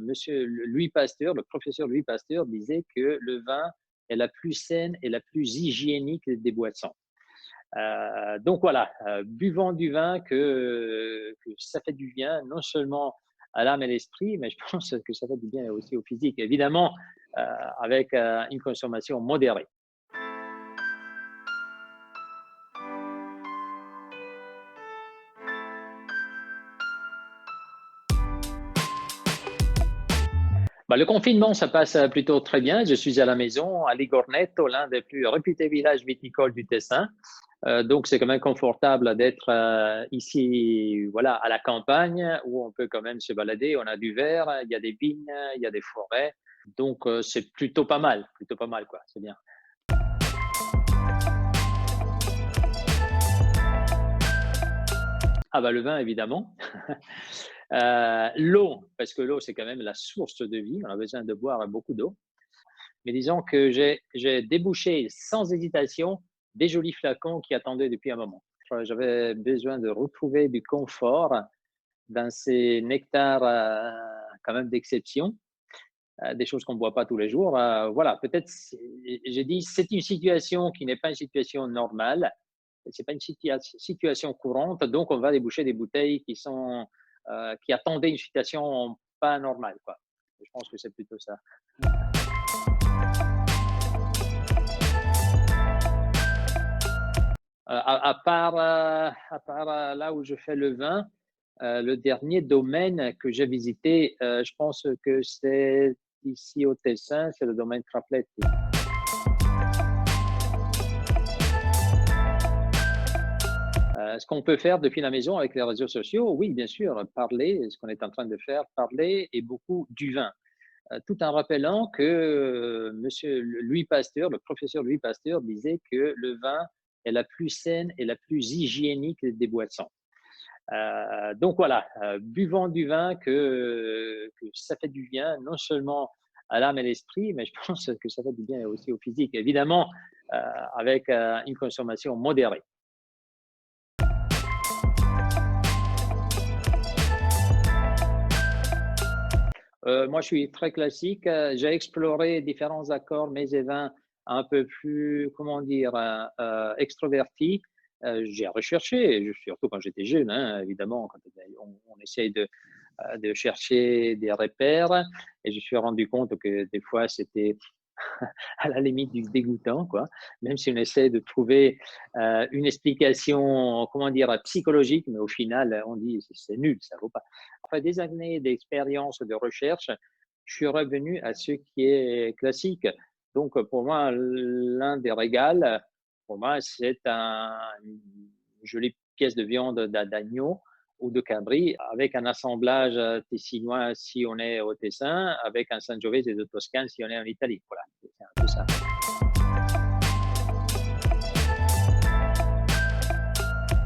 monsieur Louis Pasteur, le professeur Louis Pasteur disait que le vin est la plus saine et la plus hygiénique des boissons. Donc voilà, buvons du vin que ça fait du bien, non seulement à l'âme et l'esprit, mais je pense que ça fait du bien aussi au physique, évidemment, avec une consommation modérée. Bah, le confinement, ça passe plutôt très bien. Je suis à la maison, à Ligornetto, l'un des plus réputés villages viticoles du Tessin. Donc, c'est quand même confortable d'être ici, voilà, à la campagne, où on peut quand même se balader. On a du vert, il y a des vignes, il y a des forêts. Donc, c'est plutôt pas mal, quoi. C'est bien. Ah bah le vin, évidemment. L'eau, parce que l'eau, c'est quand même la source de vie. On a besoin de boire beaucoup d'eau. Mais disons que j'ai débouché sans hésitation des jolis flacons qui attendaient depuis un moment. J'avais besoin de retrouver du confort dans ces nectars quand même d'exception, des choses qu'on ne boit pas tous les jours. Voilà, peut-être, j'ai dit, c'est une situation qui n'est pas une situation normale, c'est pas une situation courante, donc on va déboucher des bouteilles qui attendaient une situation pas normale, quoi. Je pense que c'est plutôt ça. À part là où je fais le vin, le dernier domaine que j'ai visité, je pense que c'est ici au Tessin, c'est le domaine Trapletti. Ce qu'on peut faire depuis la maison avec les réseaux sociaux, oui, bien sûr, parler, ce qu'on est en train de faire, parler et beaucoup du vin. Tout en rappelant que monsieur Louis Pasteur, le professeur Louis Pasteur disait que le vin est la plus saine et la plus hygiénique des boissons. Donc voilà, buvons du vin que ça fait du bien, non seulement à l'âme et l'esprit, mais je pense que ça fait du bien aussi au physique, évidemment, avec une consommation modérée. Moi, je suis très classique. J'ai exploré différents accords, mets et vins un peu plus, comment dire, extrovertis. J'ai recherché, surtout quand j'étais jeune, hein, évidemment, quand on essaye de chercher des repères, et je me suis rendu compte que des fois, c'était à la limite du dégoûtant, quoi. Même si on essaie de trouver une explication, comment dire, psychologique, mais au final, on dit c'est nul, ça vaut pas. Après des années d'expérience, de recherche, je suis revenu à ce qui est classique. Donc, pour moi, l'un des régals, pour moi, c'est une jolie pièce de viande d'agneau ou de cabri avec un assemblage tessinois si on est au Tessin, avec un Sangiovese de Toscane si on est en Italie. Voilà, c'est un peu ça.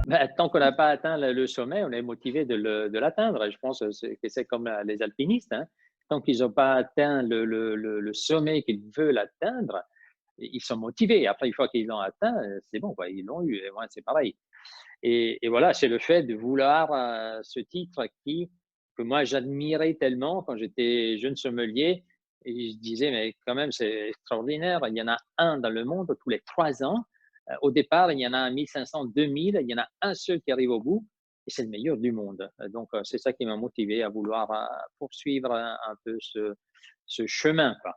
Ben, tant qu'on n'a pas atteint le sommet, on est motivé de l'atteindre. Je pense que c'est comme les alpinistes, hein. Tant qu'ils n'ont pas atteint le sommet qu'ils veulent atteindre, ils sont motivés. Après, une fois qu'ils l'ont atteint, c'est bon, quoi, ils l'ont eu. Et moi, c'est pareil. Et voilà, c'est le fait de vouloir ce titre que moi j'admirais tellement quand j'étais jeune sommelier. Et je disais, mais quand même, c'est extraordinaire. Il y en a un dans le monde tous les 3 ans. Au départ, il y en a un 1500, 2000. Il y en a un seul qui arrive au bout. Et c'est le meilleur du monde. Donc, c'est ça qui m'a motivé à vouloir poursuivre un peu ce chemin, quoi.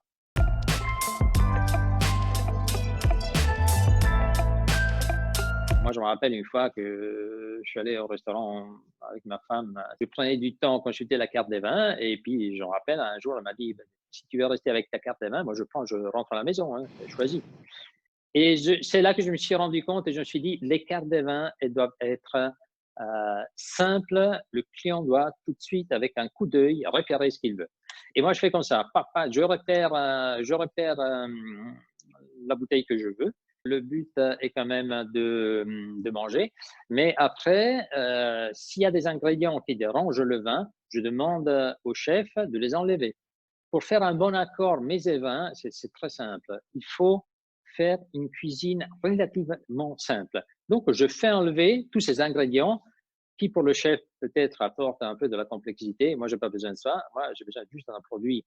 Moi, je me rappelle une fois que je suis allé au restaurant avec ma femme. Je prenais du temps à consulter la carte des vins et puis je me rappelle, un jour, elle m'a dit: «Ben, si tu veux rester avec ta carte des vins, moi je prends, je rentre à la maison, hein, choisis». Et c'est là que je me suis rendu compte et je me suis dit: «Les cartes des vins, elles doivent être, simples. Le client doit tout de suite, avec un coup d'œil, repérer ce qu'il veut». Et moi, je fais comme ça, papa, je repère la bouteille que je veux. Le but est quand même de manger. Mais après, s'il y a des ingrédients qui dérangent le vin, je demande au chef de les enlever. Pour faire un bon accord mets et vins, c'est très simple. Il faut faire une cuisine relativement simple. Donc, je fais enlever tous ces ingrédients qui pour le chef peut-être apporte un peu de la complexité. Moi, j'ai pas besoin de ça. Moi, j'ai besoin juste d'un produit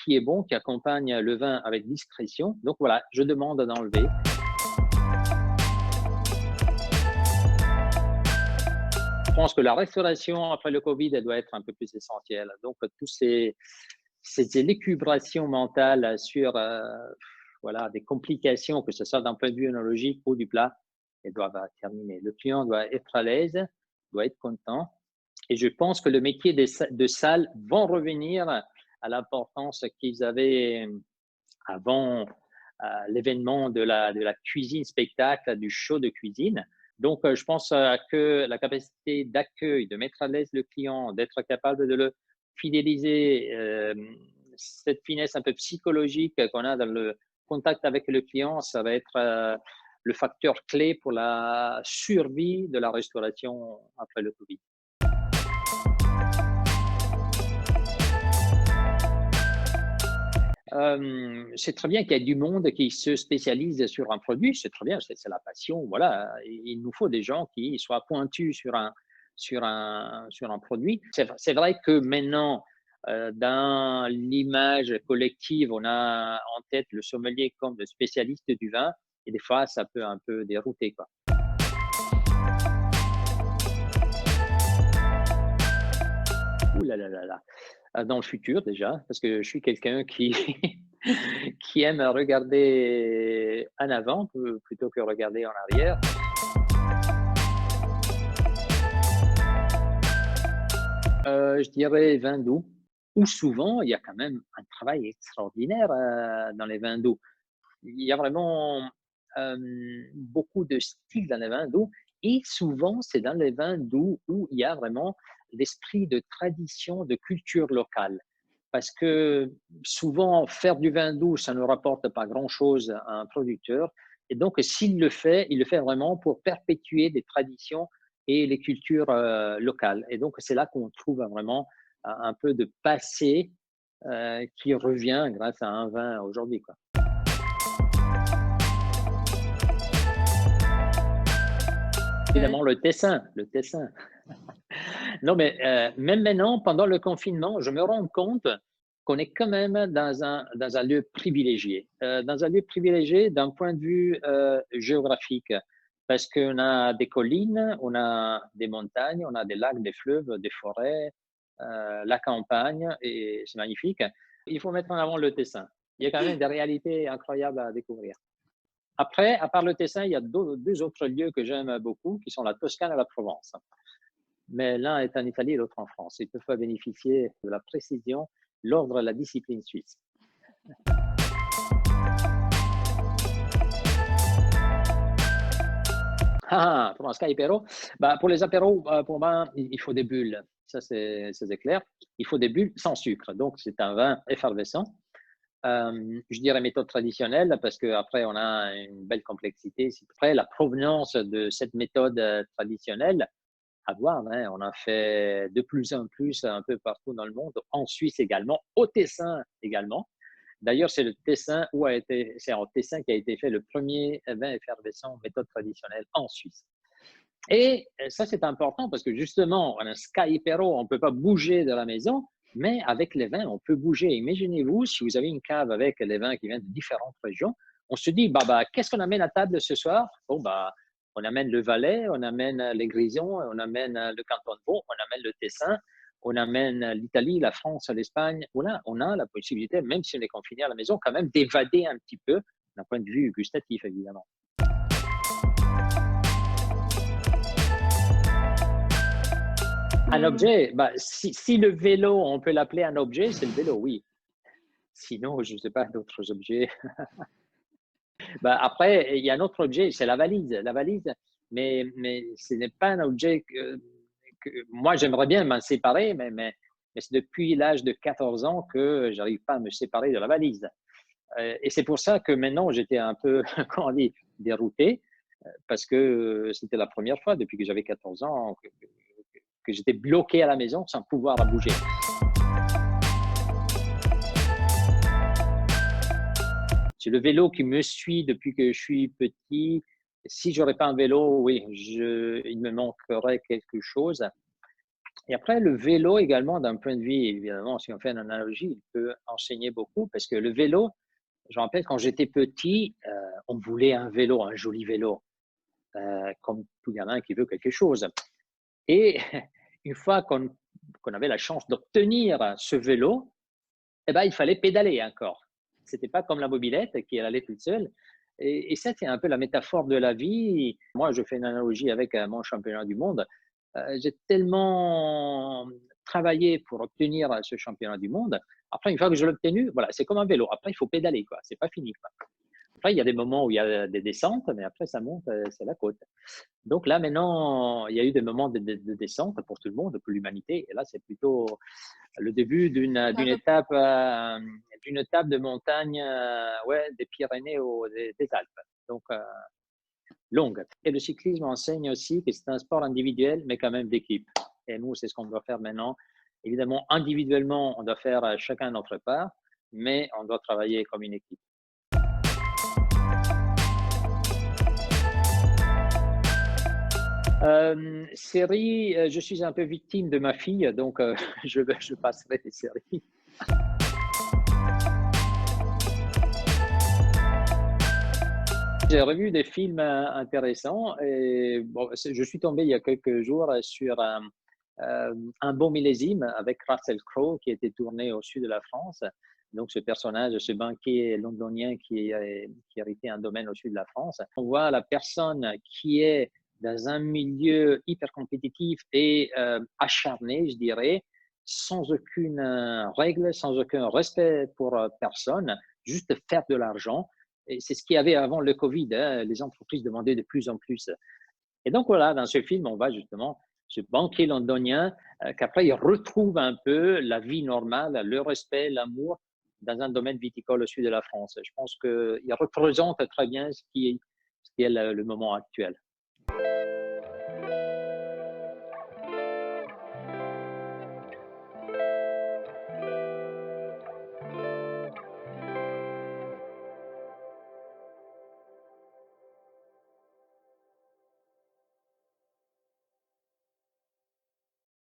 qui est bon, qui accompagne le vin avec discrétion. Donc voilà, je demande d'enlever. Je pense que la restauration après le Covid, elle doit être un peu plus essentielle. Donc, ces élucubrations mentales sur voilà, des complications, que ce soit d'un point de vue œnologique ou du plat, elles doivent terminer. Le client doit être à l'aise, doit être content. Et je pense que le métier de salle vont revenir à l'importance qu'ils avaient avant l'événement de la cuisine spectacle, du show de cuisine. Donc, je pense que la capacité d'accueil, de mettre à l'aise le client, d'être capable de le fidéliser, cette finesse un peu psychologique qu'on a dans le contact avec le client, ça va être le facteur clé pour la survie de la restauration après le Covid. C'est très bien qu'il y ait du monde qui se spécialise sur un produit, c'est très bien, c'est la passion, voilà. Il nous faut des gens qui soient pointus sur un produit. C'est vrai que maintenant, dans l'image collective, on a en tête le sommelier comme le spécialiste du vin et des fois, ça peut un peu dérouter, quoi. Ouh là là là là. Dans le futur déjà, parce que je suis quelqu'un qui qui aime regarder en avant plutôt que regarder en arrière. Je dirais vin doux, où souvent il y a quand même un travail extraordinaire, dans les vins doux. Il y a vraiment, beaucoup de styles dans les vins doux et souvent c'est dans les vins doux où il y a vraiment l'esprit de tradition, de culture locale. Parce que souvent, faire du vin doux, ça ne rapporte pas grand-chose à un producteur. Et donc, s'il le fait, il le fait vraiment pour perpétuer des traditions et les cultures locales. Et donc, c'est là qu'on trouve vraiment un peu de passé qui revient grâce à un vin aujourd'hui, quoi. Évidemment, le Tessin, le Tessin. Non, mais même maintenant, pendant le confinement, je me rends compte qu'on est quand même dans un lieu privilégié. Dans un lieu privilégié d'un point de vue géographique, parce qu'on a des collines, on a des montagnes, on a des lacs, des fleuves, des forêts, la campagne, et c'est magnifique. Il faut mettre en avant le Tessin. Il y a quand même des réalités incroyables à découvrir. Après, à part le Tessin, il y a deux autres lieux que j'aime beaucoup, qui sont la Toscane et la Provence. Mais l'un est en Italie et l'autre en France. Ils peuvent pas bénéficier de la précision, l'ordre et la discipline suisse. Pour un sky apéro, bah, pour les apéros, pour moi, il faut des bulles. Ça, c'est clair. Il faut des bulles sans sucre. Donc, c'est un vin effervescent. Je dirais méthode traditionnelle parce qu'après, on a une belle complexité. Après, la provenance de cette méthode traditionnelle, à voir, hein, on en fait de plus en plus un peu partout dans le monde, en Suisse également, au Tessin également. D'ailleurs, c'est en Tessin qui a été fait le premier vin effervescent méthode traditionnelle en Suisse. Et ça, c'est important parce que justement, on a un sky apéro, on ne peut pas bouger de la maison, mais avec les vins, on peut bouger. Imaginez-vous, si vous avez une cave avec les vins qui viennent de différentes régions, on se dit, qu'est-ce qu'on amène à table ce soir? Bon, on amène le Valais, on amène les Grisons, on amène le canton de Vaud, on amène le Tessin, on amène l'Italie, la France, l'Espagne. Voilà, on a la possibilité, même si on est confiné à la maison, quand même d'évader un petit peu d'un point de vue gustatif, évidemment. Un objet, si le vélo, on peut l'appeler un objet, c'est le vélo, oui. Sinon, je ne sais pas d'autres objets. Après, il y a un autre objet, c'est la valise. La valise, mais ce n'est pas un objet que moi, j'aimerais bien m'en séparer, mais c'est depuis l'âge de 14 ans que je n'arrive pas à me séparer de la valise. Et c'est pour ça que maintenant, j'étais un peu, comment on dit, dérouté, parce que c'était la première fois depuis que j'avais 14 ans que j'étais bloqué à la maison sans pouvoir la bouger. C'est le vélo qui me suit depuis que je suis petit. Si j'aurais pas un vélo, oui, il me manquerait quelque chose. Et après, le vélo également, d'un point de vue, évidemment, si on fait une analogie, il peut enseigner beaucoup parce que le vélo, je me rappelle quand j'étais petit, on voulait un vélo, un joli vélo, comme tout gamin qui veut quelque chose. Et une fois qu'on avait la chance d'obtenir ce vélo, eh ben, il fallait pédaler encore. C'était pas comme la mobilette qui allait toute seule. Et ça, c'est un peu la métaphore de la vie. Moi, je fais une analogie avec mon championnat du monde. J'ai tellement travaillé pour obtenir ce championnat du monde. Après, une fois que je l'ai obtenu, voilà, c'est comme un vélo. Après, il faut pédaler, quoi. C'est pas fini, quoi. Après, il y a des moments où il y a des descentes, mais après, ça monte, c'est la côte. Donc là, maintenant, il y a eu des moments de descente pour tout le monde, pour l'humanité. Et là, c'est plutôt le début d'une étape de montagne, ouais, des Pyrénées ou des Alpes. Donc, longue. Et le cyclisme enseigne aussi que c'est un sport individuel, mais quand même d'équipe. Et nous, c'est ce qu'on doit faire maintenant. Évidemment, individuellement, on doit faire chacun notre part, mais on doit travailler comme une équipe. Série, je suis un peu victime de ma fille, donc je passerai des séries. J'ai revu des films intéressants et bon, je suis tombé il y a quelques jours sur un bon millésime avec Russell Crowe qui a été tourné au sud de la France. Donc, ce personnage, ce banquier londonien qui héritait un domaine au sud de la France. On voit la personne qui est dans un milieu hyper compétitif et acharné, je dirais, sans aucune règle, sans aucun respect pour personne, juste faire de l'argent. Et c'est ce qu'il y avait avant le Covid, hein, les entreprises demandaient de plus en plus. Et donc voilà, dans ce film, on voit justement ce banquier londonien qu'après il retrouve un peu la vie normale, le respect, l'amour dans un domaine viticole au sud de la France. Je pense qu'il représente très bien ce qui est le moment actuel.